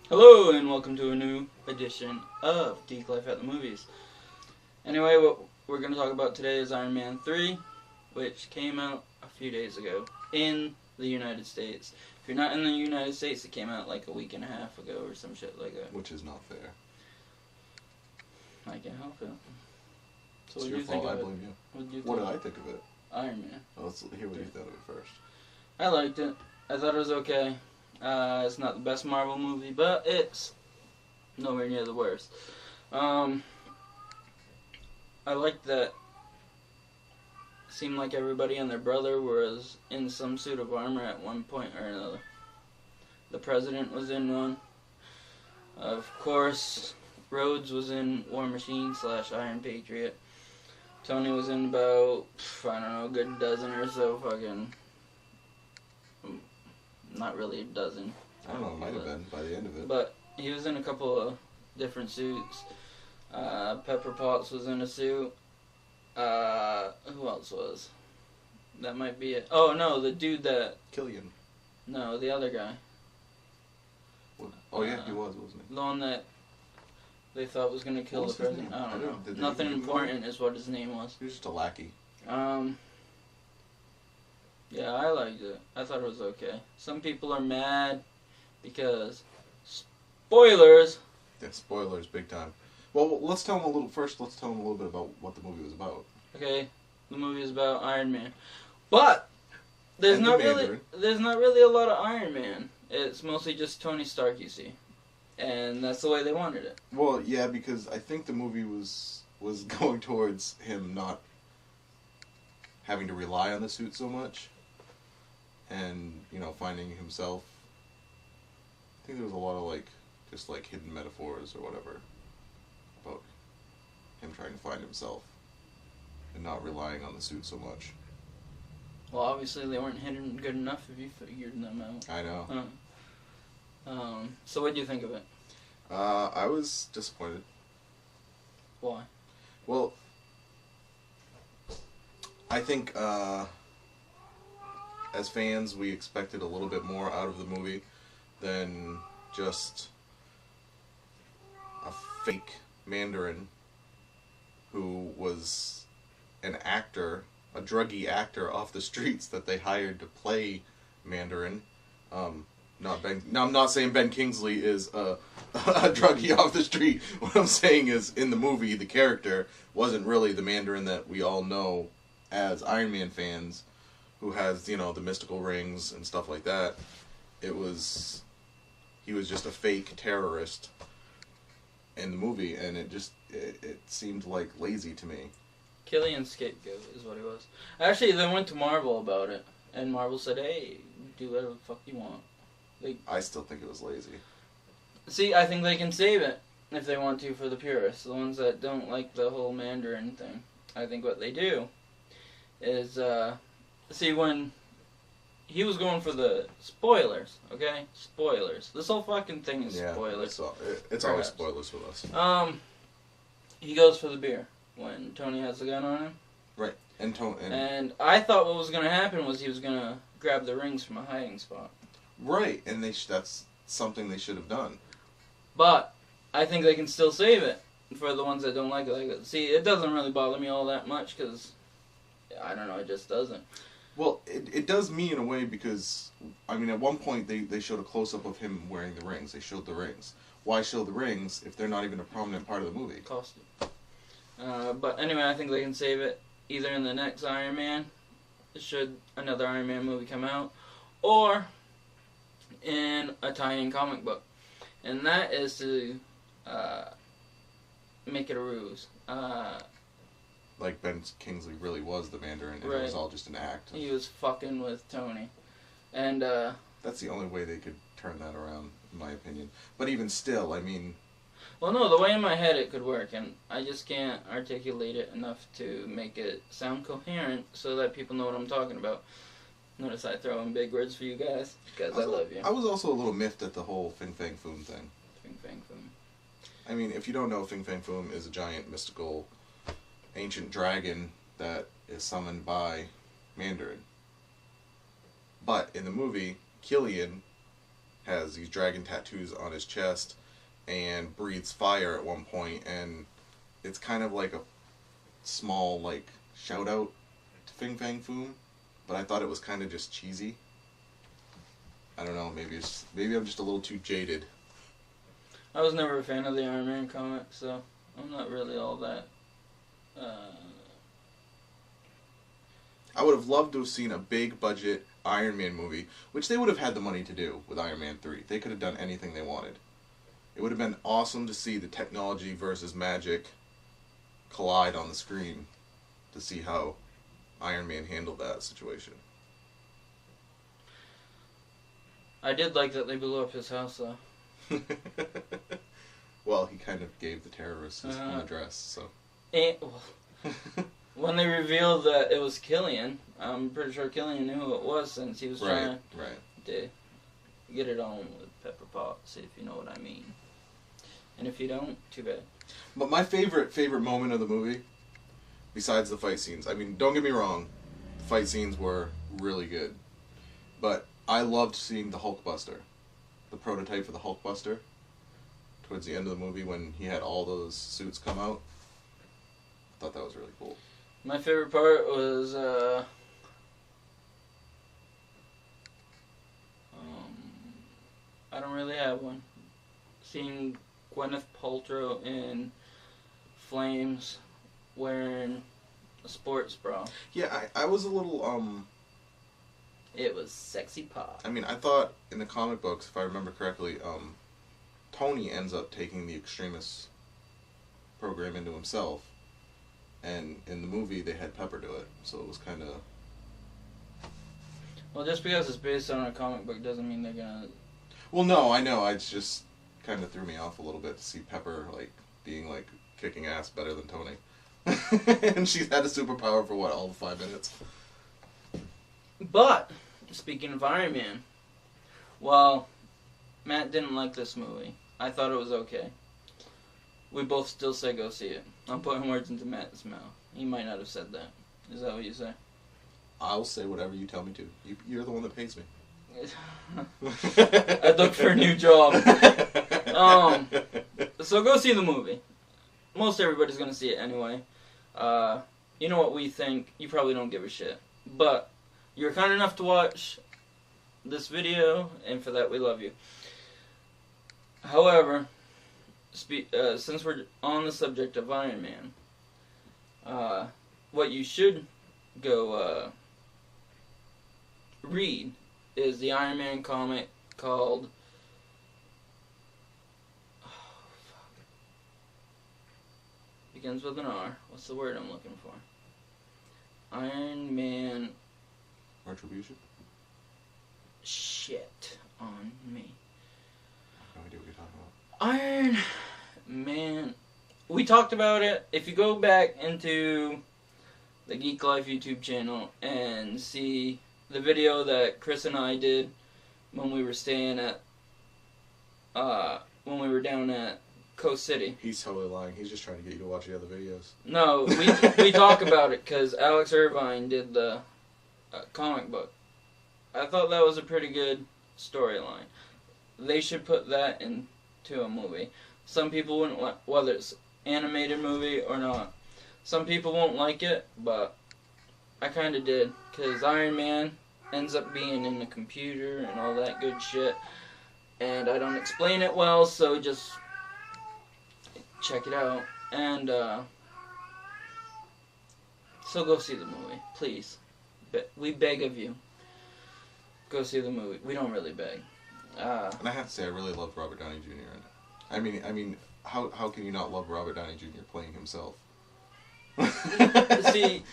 Hello and welcome to a new edition of Geek Life at the Movies. Anyway, what we're going to talk about today is Iron Man 3, which came out a few days ago in the United States. If you're not in the United States, it came out like a week and a half ago or some shit like that. Which is not fair. I can't help it. So It's what did your you think fault, of I it? blame you. What did you What think? did I think of it? Iron Man. Well, let's hear what you thought of it first. I liked it. I thought it was okay. It's not the best Marvel movie, but it's nowhere near the worst. I liked that. Seemed like everybody and their brother was in some suit of armor at one point or another. The president was in one. Of course, Rhodes was in War Machine / Iron Patriot. Tony was in about, I don't know, a good dozen or so fucking... Not really a dozen. I don't know, it might have been by the end of it. But he was in a couple of different suits. Pepper Potts was in a suit. Who else was? That might be it. Oh, no, the dude that... Killian. No, the other guy. What? Oh, yeah, he was, wasn't he? The one that they thought was going to kill What the was his president. name? I don't know. Did they Nothing even know? important is what his name was. He was just a lackey. Yeah, I liked it. I thought it was okay. Some people are mad because spoilers. Yeah, spoilers, big time. Well, let's tell them a little bit about what the movie was about. Okay, the movie is about Iron Man, but there's And the not really Mandarin. a lot of Iron Man. It's mostly just Tony Stark, you see, and that's the way they wanted it. Well, yeah, because I think the movie was going towards him not having to rely on the suit so much, and finding himself. I think there was a lot of just hidden metaphors or whatever about him trying to find himself and not relying on the suit so much. Well, obviously they weren't hidden good enough if you figured them out. I know. So what do you think of it? I was disappointed. Why? Well, I think as fans we expected a little bit more out of the movie than just a fake Mandarin who was an actor, a druggy actor off the streets that they hired to play Mandarin. Not Ben. No, I'm not saying Ben Kingsley is a druggie off the street. What I'm saying is, in the movie, the character wasn't really the Mandarin that we all know as Iron Man fans, who has the mystical rings and stuff like that. He was just a fake terrorist in the movie, and it seemed like lazy to me. Killian Scapegoat is what he was. Actually, they went to Marvel about it, and Marvel said, "Hey, do whatever the fuck you want." I still think it was lazy. See, I think they can save it if they want to for the purists, the ones that don't like the whole Mandarin thing. I think what they do is, see, when he was going for the spoilers, okay? Spoilers. This whole fucking thing is spoilers. It's always spoilers with us. He goes for the beer when Tony has the gun on him. Right. And I thought what was going to happen was he was going to grab the rings from a hiding spot. Right, and that's something they should have done. But I think they can still save it for the ones that don't like it. See, it doesn't really bother me all that much because, I don't know, it just doesn't. Well, it does me in a way because, I mean, at one point they showed a close-up of him wearing the rings. They showed the rings. Why show the rings if they're not even a prominent part of the movie? Costume. But anyway, I think they can save it either in the next Iron Man, should another Iron Man movie come out, or in a tie-in comic book. And that is to make it a ruse. Like Ben Kingsley really was the Mandarin, and Right. it was all just an act. He was fucking with Tony. And, That's the only way they could turn that around, in my opinion. But even still, I mean... well, no, the way in my head it could work, and I just can't articulate it enough to make it sound coherent so that people know what I'm talking about. Notice I throw in big words for you guys, because I love you. I was also a little miffed at the whole Fin Fang Foom thing. Fin Fang Foom. I mean, if you don't know, Fin Fang Foom is a giant mystical ancient dragon that is summoned by Mandarin. But in the movie, Killian has these dragon tattoos on his chest and breathes fire at one point, and it's kind of like a small like shout out to Fin Fang Foom, but I thought it was kind of just cheesy. I don't know, maybe I'm just a little too jaded. I was never a fan of the Iron Man comic, so I'm not really all that. I would have loved to have seen a big budget Iron Man movie, which they would have had the money to do with Iron Man 3. They could have done anything they wanted. It would have been awesome to see the technology versus magic collide on the screen to see how Iron Man handled that situation. I did like that they blew up his house, though. Well, he kind of gave the terrorists his own address, so. And, well, when they revealed that it was Killian, I'm pretty sure Killian knew who it was since he was trying to get it on with Pepper Potts, if you know what I mean. And if you don't, too bad. But my favorite moment of the movie, besides the fight scenes, I mean, don't get me wrong, the fight scenes were really good. But I loved seeing the Hulkbuster, the prototype for the Hulkbuster, towards the end of the movie when he had all those suits come out. I thought that was really cool. My favorite part was, I don't really have one. Seeing Gwyneth Paltrow in flames wearing a sports bra. Yeah, I was a little, It was sexy pop. I mean, I thought in the comic books, if I remember correctly, Tony ends up taking the Extremis program into himself. And in the movie, they had Pepper do it, so it was kind of... Well, just because it's based on a comic book doesn't mean they're gonna... Well, no, I know. It's just kind of threw me off a little bit to see Pepper, like, being, like, kicking ass better than Tony. And she's had a superpower for, what, all the 5 minutes? But, speaking of Iron Man, well, Matt didn't like this movie. I thought it was okay. We both still say go see it. I'm putting words into Matt's mouth. He might not have said that. Is that what you say? I'll say whatever you tell me to. You're the one that pays me. I'd look for a new job. So go see the movie. Most everybody's going to see it anyway. You know what we think. You probably don't give a shit. But you're kind enough to watch this video, and for that we love you. However, since we're on the subject of Iron Man, what you should go read is the Iron Man comic called... Oh, fuck. Begins with an R. What's the word I'm looking for? Iron Man... Retribution? Shit on me. I have no idea what you're talking about. Iron Man. We talked about it. If you go back into the Geek Life YouTube channel and see the video that Chris and I did when we were staying at, when we were down at Coast City. He's totally lying. He's just trying to get you to watch the other videos. No, we talk about it because Alex Irvine did the comic book. I thought that was a pretty good storyline. They should put that into a movie. Some people wouldn't like, whether it's animated movie or not. Some people won't like it, but I kind of did, because Iron Man ends up being in the computer and all that good shit, and I don't explain it well, so just check it out. And so go see the movie, please. We beg of you. Go see the movie. We don't really beg. And I have to say, I really love Robert Downey Jr. in it. I mean, how can you not love Robert Downey Jr. playing himself? See,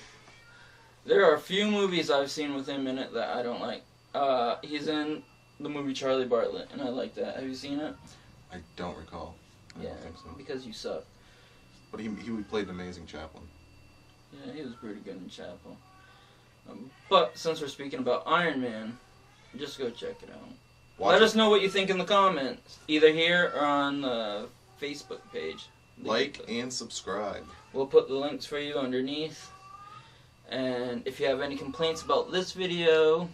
there are a few movies I've seen with him in it that I don't like. He's in the movie Charlie Bartlett, and I like that. Have you seen it? I don't recall. I don't think so. Because you suck. But he played an amazing Chaplin. Yeah, he was pretty good in Chapel. But since we're speaking about Iron Man, just go check it out. Let us know what you think in the comments, either here or on the Facebook page. Like and subscribe. We'll put the links for you underneath. And if you have any complaints about this video,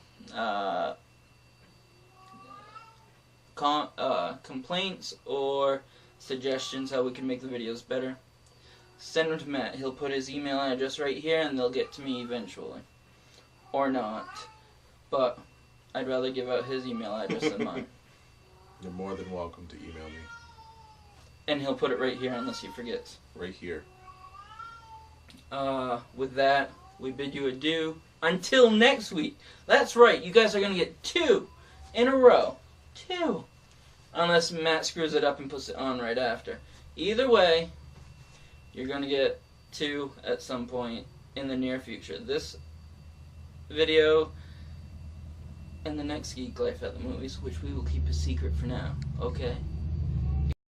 complaints or suggestions how we can make the videos better, send them to Matt. He'll put his email address right here and they'll get to me eventually. Or not. But I'd rather give out his email address than mine. You're more than welcome to email me. And he'll put it right here unless he forgets. Right here. With that, we bid you adieu. Until next week. That's right, you guys are going to get 2 in a row. 2. Unless Matt screws it up and puts it on right after. Either way, you're going to get 2 at some point in the near future. This video and the next Geek Life at the Movies, which we will keep a secret for now. Okay?